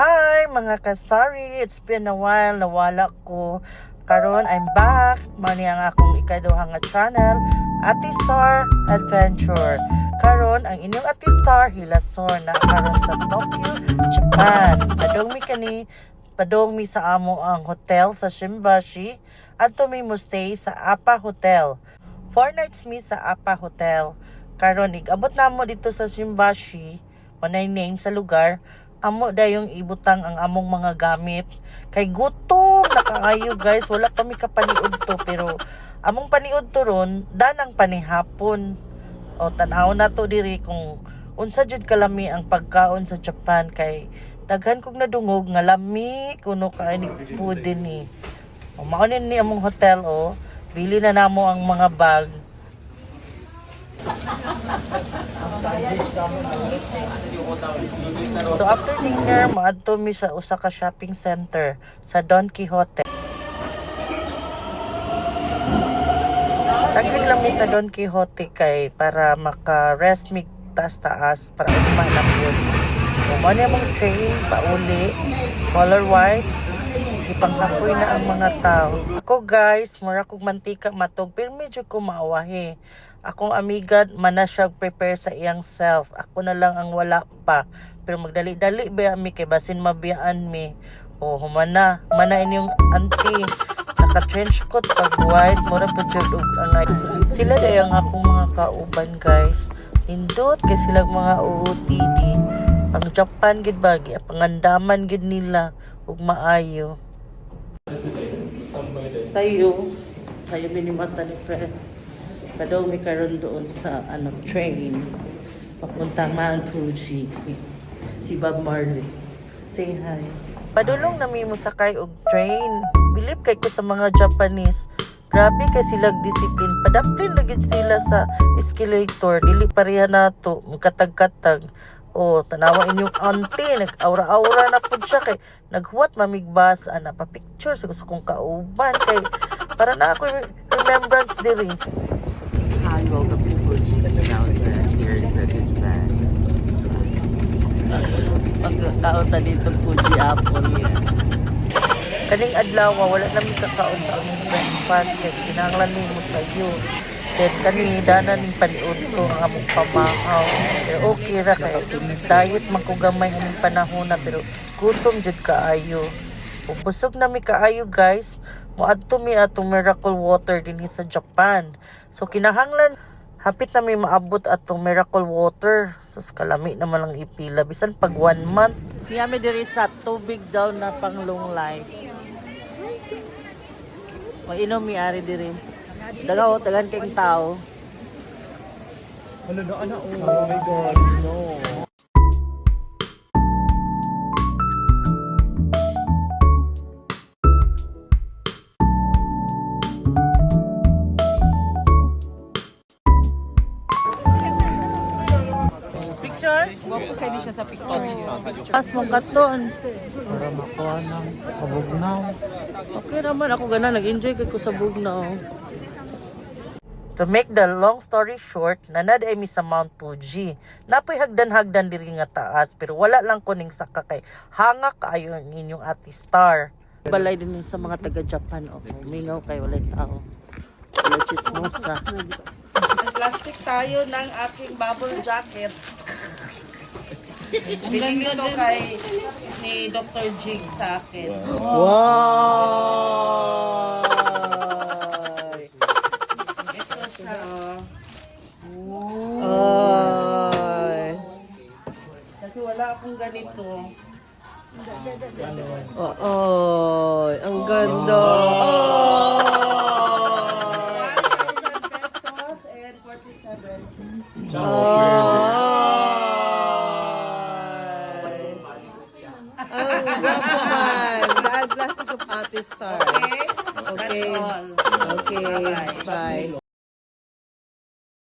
Hi mga ka-story, it's been a while, nawala ko. Karon I'm back. Mani ang akong ikaduha nga channel, Ate Star Adventure. Karon ang inyong Ate Star hilasor na karon sa Tokyo, Japan. Padong mi sa amo ang hotel sa Shimbashi at mi mo stay sa Appa Hotel. 4 nights mi sa Appa Hotel. Karon igabot namo dito sa Shimbashi, manay name sa lugar. Amo dayong ibutang ang among mga gamit kay gutom na kaayo guys, wala kami kapaniud to, pero among paniud to ron danang panihapon. O tan-aw na to diri kung unsa jud kalami ang pagkaon sa Japan, kay daghan kog nadungog nga lami kuno kaani food dinhi. O mao ni among hotel, o bili na namo ang mga bag. So after dinner, maadto mi sa usa ka shopping center sa Don Quixote. Taglig lang mi sa Don Quixote kay para maka-rest mi taas-taas para ugma lang yun. So mo ni among train pauli, color white, ipangkapoy na ang mga tao. Ako guys, mura kog mantika matog, pero medyo ko maawahi. Akong amiga mana siya prepare sa iyang self. Ako na lang ang wala pa. Pero magdali-dali ba mi kay basin mabiyaan mi. O humana, mana inyong auntie. Naka-trench coat pag white, mura po jud og angay. Sila day ang akong mga kauban guys. Nindot kay sila mga OOTD. Pang Japan gid bagi, pangandaman gid nila ug maayo. Sayo binimata ni friend. Padaw mi karon doon sa train papuntang Mount Fuji. Si Bob Marley. Say hi. Padulong na mi mo sakay og train. Bilib kay ko sa mga Japanese. Grabe kay sila discipline. Padaplin na gid sila sa escalator. Dili pareha nato, katag-katag. O tanawa inyong auntie, nag-aura-aura na pud siya kay naghuwat mamigbas ana pa picture sa gusto kong kauban kay para na ako remembrance diri. Hi, welcome to Fuji Mountain here in Japan. Pagkakaon ta dito Fuji Apple. Kaning adlaw wala namin kakaon sa among breakfast kay kinahanglan nimo sayo. Then kani dana ning paniud ko ang among pamahaw. Pero okay ra kay diet man ko gamay among panahon na, pero gutom jud kaayo. Busog na mi kaayo guys. Moadto mi atong miracle water dinhi sa Japan. So kinahanglan hapit na mi maabot atong miracle water. So kalami naman lang ipila bisan pag 1 month. Yami diri sa tubig daw na pang long life. O inom mi ari diri. Dagan kayong tao. Ano? Oh my God, no. Picture? Wapo kayo siya sa picture. As mong katon. Para makuha ng kabugnaw. Okay naman ako gana, nag-enjoy ko sa bugnaw. To make the long story short, nanad ay mi sa Mount Fuji. Napoy hagdan-hagdan diri nga taas, pero wala lang kuning saka kay hanga kaayo ang inyong Ate Star. Balay din sa mga taga Japan, okay. Mingaw kay walay tao. Wala chismosa. Plastic tayo ng aking bubble jacket. Biling ito kay ni Dr. Jig sa akin. Wow! Ito siya, Ay! kasi wala akong ganito. Ay! Ang ganda! 1,000 pesos and 47. Ay! Ang gwapo man! Daan plastic of Ate Star. Okay? Okay. That's all. Okay. Bye-bye. Bye.